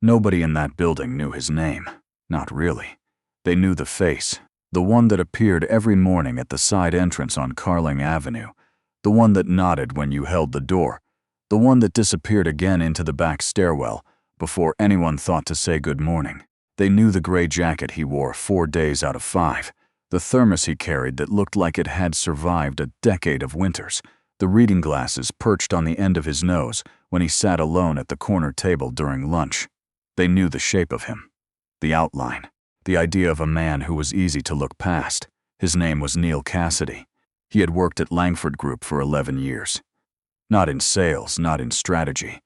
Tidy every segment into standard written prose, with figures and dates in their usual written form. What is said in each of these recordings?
Nobody in that building knew his name. Not really. They knew the face, the one that appeared every morning at the side entrance on Carling Avenue, the one that nodded when you held the door, the one that disappeared again into the back stairwell before anyone thought to say good morning. They knew the gray jacket he wore 4 days out of 5, the thermos he carried that looked like it had survived a decade of winters, the reading glasses perched on the end of his nose when he sat alone at the corner table during lunch. They knew the shape of him, the outline, the idea of a man who was easy to look past. His name was Neil Cassidy. He had worked at Langford Group for 11 years. Not in sales, not in strategy,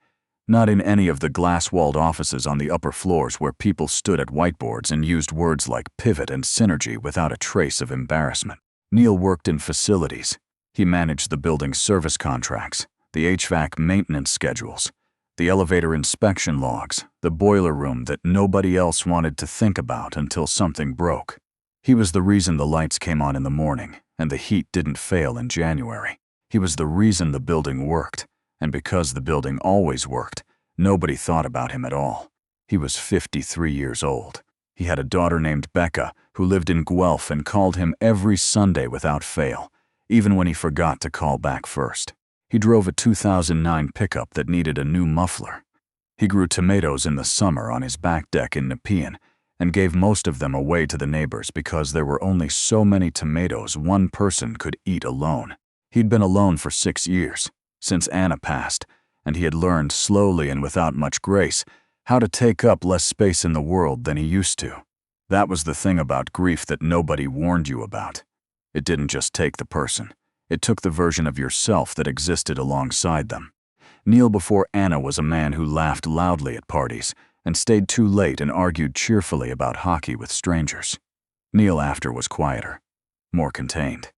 not in any of the glass-walled offices on the upper floors where people stood at whiteboards and used words like pivot and synergy without a trace of embarrassment. Neil worked in facilities. He managed the building's service contracts, the HVAC maintenance schedules, the elevator inspection logs, the boiler room that nobody else wanted to think about until something broke. He was the reason the lights came on in the morning and the heat didn't fail in January. He was the reason the building worked, and because the building always worked, nobody thought about him at all. He was 53 years old. He had a daughter named Becca who lived in Guelph and called him every Sunday without fail, even when he forgot to call back first. He drove a 2009 pickup that needed a new muffler. He grew tomatoes in the summer on his back deck in Nepean and gave most of them away to the neighbors because there were only so many tomatoes one person could eat alone. He'd been alone for 6 years, since Anna passed, and he had learned slowly and without much grace how to take up less space in the world than he used to. That was the thing about grief that nobody warned you about. It didn't just take the person. It took the version of yourself that existed alongside them. Neil before Anna was a man who laughed loudly at parties and stayed too late and argued cheerfully about hockey with strangers. Neil after was quieter, more contained.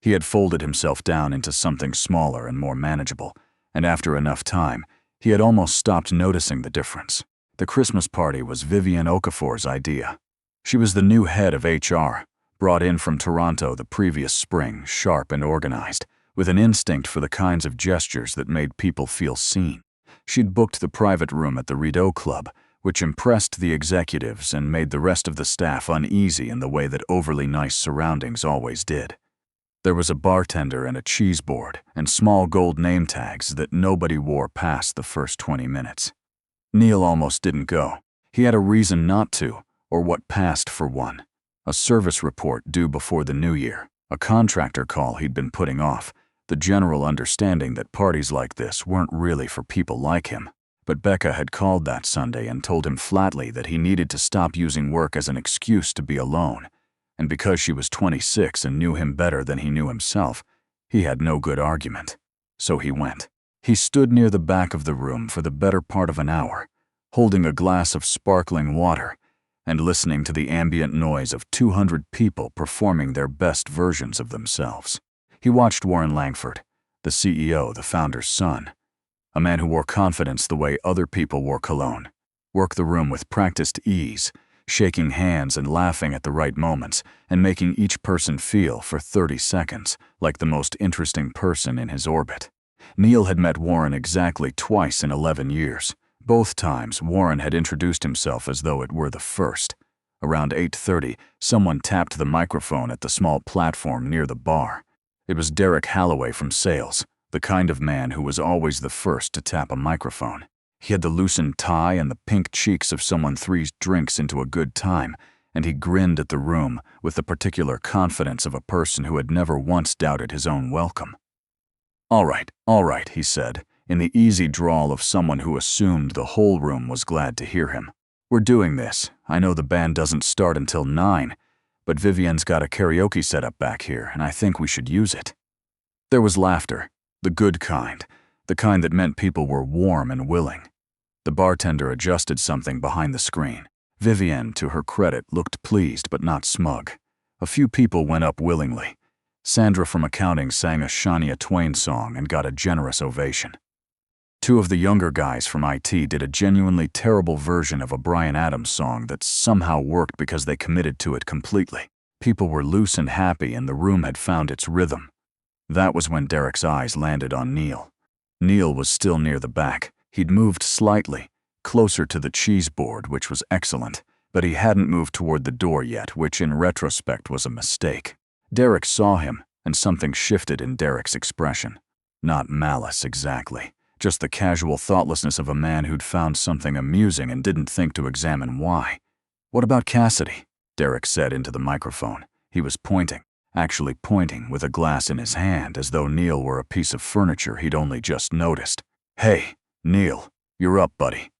He had folded himself down into something smaller and more manageable, and after enough time, he had almost stopped noticing the difference. The Christmas party was Vivienne Okafor's idea. She was the new head of HR, brought in from Toronto the previous spring, sharp and organized, with an instinct for the kinds of gestures that made people feel seen. She'd booked the private room at the Rideau Club, which impressed the executives and made the rest of the staff uneasy in the way that overly nice surroundings always did. There was a bartender and a cheese board and small gold name tags that nobody wore past the first 20 minutes. Neil almost didn't go. He had a reason not to, or what passed for one. A service report due before the new year, a contractor call he'd been putting off, the general understanding that parties like this weren't really for people like him. But Becca had called that Sunday and told him flatly that he needed to stop using work as an excuse to be alone. And because she was 26 and knew him better than he knew himself, he had no good argument. So he went. He stood near the back of the room for the better part of an hour, holding a glass of sparkling water and listening to the ambient noise of 200 people performing their best versions of themselves. He watched Warren Langford, the CEO, the founder's son, a man who wore confidence the way other people wore cologne, work the room with practiced ease, shaking hands and laughing at the right moments and making each person feel for 30 seconds like the most interesting person in his orbit. Neil had met Warren exactly twice in 11 years. Both times, Warren had introduced himself as though it were the first. Around 8:30, someone tapped the microphone at the small platform near the bar. It was Derek Halloway from sales, the kind of man who was always the first to tap a microphone. He had the loosened tie and the pink cheeks of someone threes drinks into a good time, and he grinned at the room with the particular confidence of a person who had never once doubted his own welcome. All right, he said, in the easy drawl of someone who assumed the whole room was glad to hear him. We're doing this. I know the band doesn't start until 9, but Vivienne's got a karaoke set up back here, and I think we should use it. There was laughter, the good kind, the kind that meant people were warm and willing. The bartender adjusted something behind the screen. Vivienne, to her credit, looked pleased but not smug. A few people went up willingly. Sandra from accounting sang a Shania Twain song and got a generous ovation. 2 of the younger guys from IT did a genuinely terrible version of a Bryan Adams song that somehow worked because they committed to it completely. People were loose and happy and the room had found its rhythm. That was when Derek's eyes landed on Neil. Neil was still near the back. He'd moved slightly, closer to the cheese board, which was excellent, but he hadn't moved toward the door yet, which in retrospect was a mistake. Derek saw him, and something shifted in Derek's expression. Not malice exactly, just the casual thoughtlessness of a man who'd found something amusing and didn't think to examine why. "What about Cassidy?" Derek said into the microphone. He was pointing, actually pointing with a glass in his hand as though Neil were a piece of furniture he'd only just noticed. "Hey, Neil, you're up, buddy."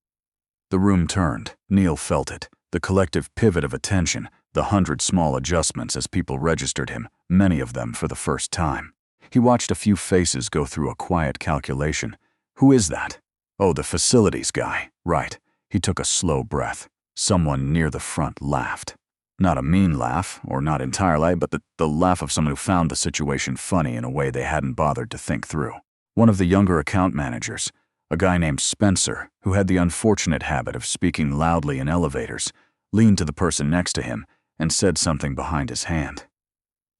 The room turned. Neil felt it, the collective pivot of attention, the 100 small adjustments as people registered him, many of them for the first time. He watched a few faces go through a quiet calculation. "Who is that?" "Oh, the facilities guy. Right." He took a slow breath. Someone near the front laughed. Not a mean laugh, or not entirely, but the laugh of someone who found the situation funny in a way they hadn't bothered to think through. One of the younger account managers, a guy named Spencer, who had the unfortunate habit of speaking loudly in elevators, leaned to the person next to him and said something behind his hand.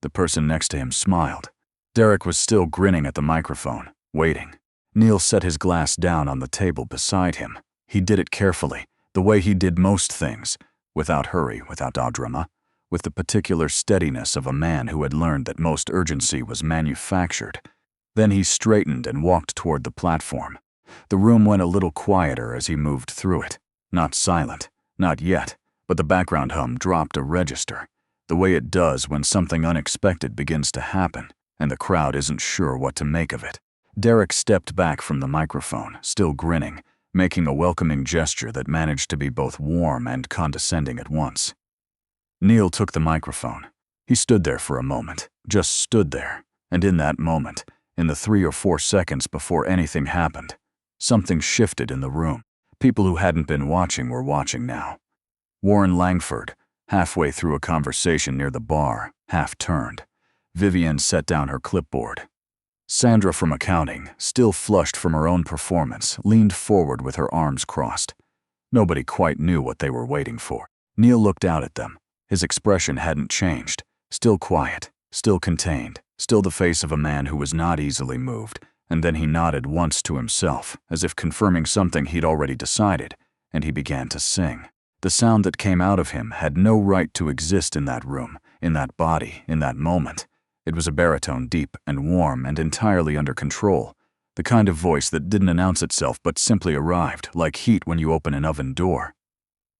The person next to him smiled. Derek was still grinning at the microphone, waiting. Neil set his glass down on the table beside him. He did it carefully, the way he did most things, without hurry, without drama, with the particular steadiness of a man who had learned that most urgency was manufactured. Then he straightened and walked toward the platform. The room went a little quieter as he moved through it. Not silent, not yet, but the background hum dropped a register, the way it does when something unexpected begins to happen, and the crowd isn't sure what to make of it. Derek stepped back from the microphone, still grinning, making a welcoming gesture that managed to be both warm and condescending at once. Neil took the microphone. He stood there for a moment, just stood there, and in that moment, in the 3 or 4 seconds before anything happened, something shifted in the room. People who hadn't been watching were watching now. Warren Langford, halfway through a conversation near the bar, half turned. Vivian set down her clipboard. Sandra from accounting, still flushed from her own performance, leaned forward with her arms crossed. Nobody quite knew what they were waiting for. Neil looked out at them. His expression hadn't changed. Still quiet, still contained, still the face of a man who was not easily moved. And then he nodded once to himself, as if confirming something he'd already decided, and he began to sing. The sound that came out of him had no right to exist in that room, in that body, in that moment. It was a baritone, deep and warm and entirely under control, the kind of voice that didn't announce itself but simply arrived, like heat when you open an oven door.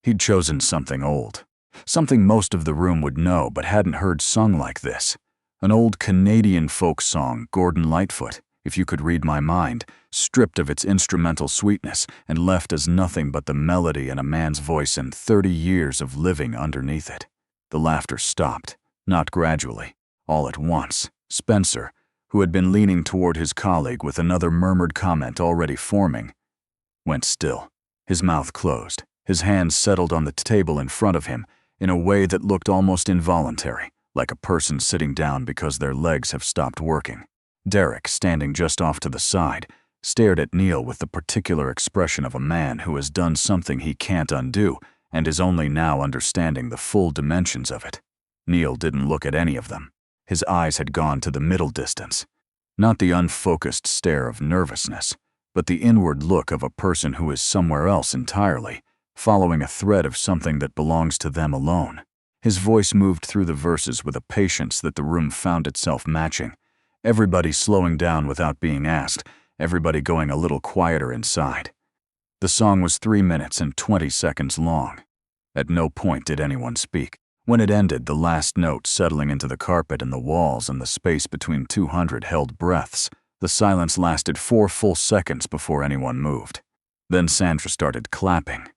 He'd chosen something old, something most of the room would know but hadn't heard sung like this. An old Canadian folk song, Gordon Lightfoot, If You Could Read My Mind, stripped of its instrumental sweetness and left as nothing but the melody and a man's voice and 30 years of living underneath it. The laughter stopped, not gradually. All at once, Spencer, who had been leaning toward his colleague with another murmured comment already forming, went still. His mouth closed. His hands settled on the table in front of him in a way that looked almost involuntary, like a person sitting down because their legs have stopped working. Derek, standing just off to the side, stared at Neil with the particular expression of a man who has done something he can't undo and is only now understanding the full dimensions of it. Neil didn't look at any of them. His eyes had gone to the middle distance. Not the unfocused stare of nervousness, but the inward look of a person who is somewhere else entirely, following a thread of something that belongs to them alone. His voice moved through the verses with a patience that the room found itself matching. Everybody slowing down without being asked, everybody going a little quieter inside. The song was 3 minutes and 20 seconds long. At no point did anyone speak. When it ended, the last note settling into the carpet and the walls and the space between 200 held breaths. The silence lasted 4 full seconds before anyone moved. Then Sandra started clapping.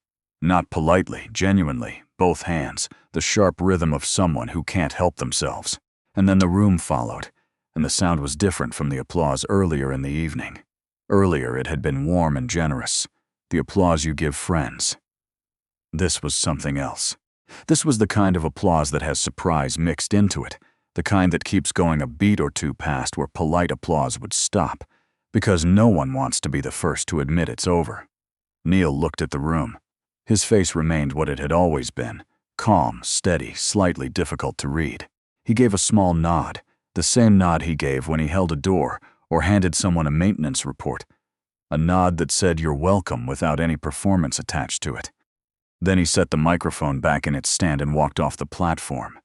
Not politely, genuinely, both hands, the sharp rhythm of someone who can't help themselves. And then the room followed, and the sound was different from the applause earlier in the evening. Earlier it had been warm and generous, the applause you give friends. This was something else. This was the kind of applause that has surprise mixed into it, the kind that keeps going a beat or two past where polite applause would stop, because no one wants to be the first to admit it's over. Neil looked at the room. His face remained what it had always been, calm, steady, slightly difficult to read. He gave a small nod, the same nod he gave when he held a door or handed someone a maintenance report. A nod that said you're welcome without any performance attached to it. Then he set the microphone back in its stand and walked off the platform.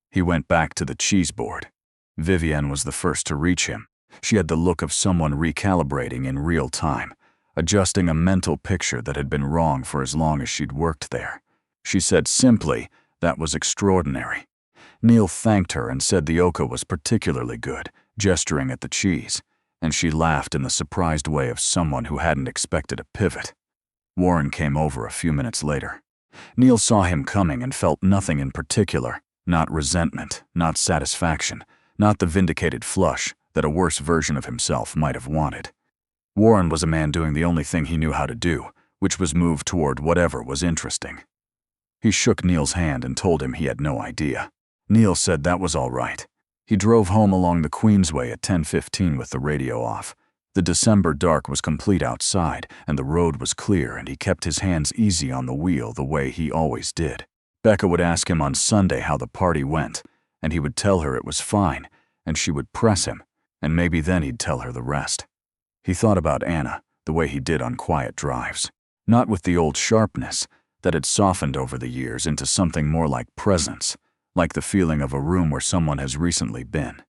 He went back to the cheese board. Vivienne was the first to reach him. She had the look of someone recalibrating in real time, adjusting a mental picture that had been wrong for as long as she'd worked there. She said simply, "That was extraordinary." Neil thanked her and said the oka was particularly good, gesturing at the cheese, and she laughed in the surprised way of someone who hadn't expected a pivot. Warren came over a few minutes later. Neil saw him coming and felt nothing in particular, not resentment, not satisfaction, not the vindicated flush that a worse version of himself might have wanted. Warren was a man doing the only thing he knew how to do, which was move toward whatever was interesting. He shook Neil's hand and told him he had no idea. Neil said that was all right. He drove home along the Queensway at 10:15 with the radio off. The December dark was complete outside, and the road was clear, and he kept his hands easy on the wheel the way he always did. Becca would ask him on Sunday how the party went, and he would tell her it was fine, and she would press him, and maybe then he'd tell her the rest. He thought about Anna, the way he did on quiet drives, not with the old sharpness that had softened over the years into something more like presence, like the feeling of a room where someone has recently been.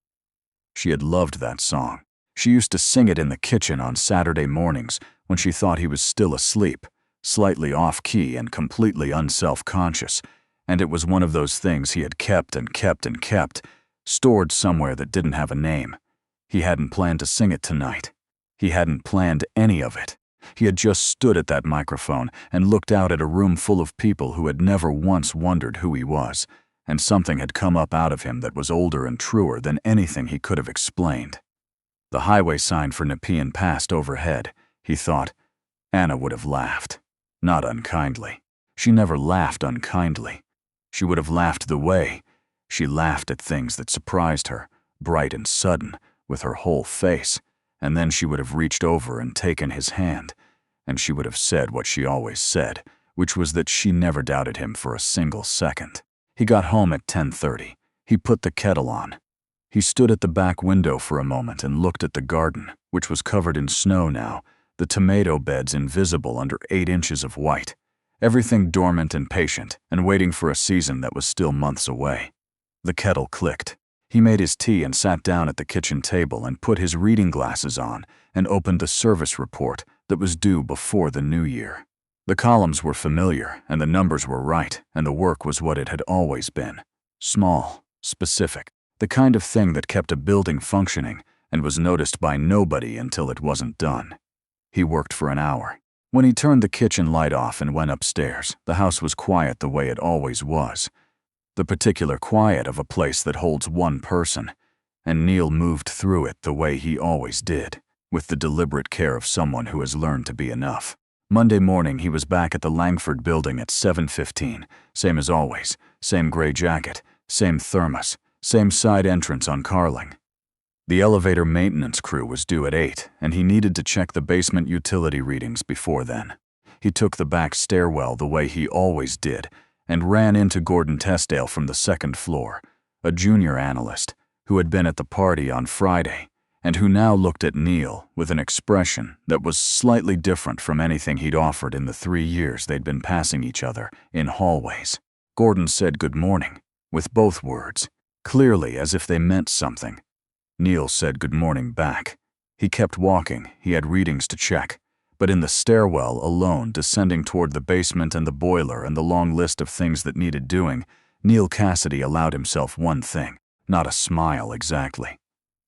She had loved that song. She used to sing it in the kitchen on Saturday mornings when she thought he was still asleep, slightly off-key and completely unself-conscious, and it was one of those things he had kept and kept and kept, stored somewhere that didn't have a name. He hadn't planned to sing it tonight. He hadn't planned any of it. He had just stood at that microphone and looked out at a room full of people who had never once wondered who he was, and something had come up out of him that was older and truer than anything he could have explained. The highway sign for Nepean passed overhead. He thought, Anna would have laughed. Not unkindly. She never laughed unkindly. She would have laughed the way she laughed at things that surprised her, bright and sudden, with her whole face, and then she would have reached over and taken his hand, and she would have said what she always said, which was that she never doubted him for a single second. He got home at 10:30. He put the kettle on. He stood at the back window for a moment and looked at the garden, which was covered in snow now, the tomato beds invisible under 8 inches of white, everything dormant and patient and waiting for a season that was still months away. The kettle clicked. He made his tea and sat down at the kitchen table and put his reading glasses on and opened the service report that was due before the new year. The columns were familiar, and the numbers were right, and the work was what it had always been. Small, specific, the kind of thing that kept a building functioning and was noticed by nobody until it wasn't done. He worked for an hour. When he turned the kitchen light off and went upstairs, the house was quiet the way it always was. The particular quiet of a place that holds one person, and Neil moved through it the way he always did, with the deliberate care of someone who has learned to be enough. Monday morning he was back at the Langford building at 7:15, same as always, same gray jacket, same thermos, same side entrance on Carling. The elevator maintenance crew was due at 8, and he needed to check the basement utility readings before then. He took the back stairwell the way he always did, and ran into Gordon Tesdale from the second floor, a junior analyst who had been at the party on Friday and who now looked at Neil with an expression that was slightly different from anything he'd offered in the 3 years they'd been passing each other in hallways. Gordon said good morning, with both words, clearly as if they meant something. Neil said good morning back. He kept walking, he had readings to check. But in the stairwell alone, descending toward the basement and the boiler and the long list of things that needed doing, Neil Cassidy allowed himself one thing, not a smile exactly.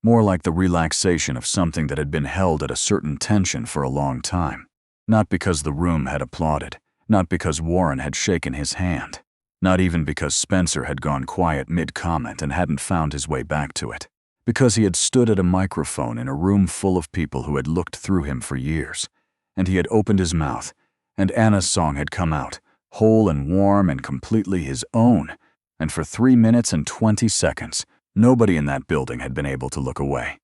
More like the relaxation of something that had been held at a certain tension for a long time. Not because the room had applauded, not because Warren had shaken his hand, not even because Spencer had gone quiet mid-comment and hadn't found his way back to it. Because he had stood at a microphone in a room full of people who had looked through him for years, and he had opened his mouth, and Anna's song had come out, whole and warm and completely his own, and for 3 minutes and 20 seconds, nobody in that building had been able to look away.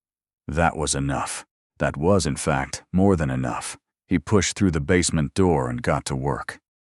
That was enough. That was, in fact, more than enough. He pushed through the basement door and got to work.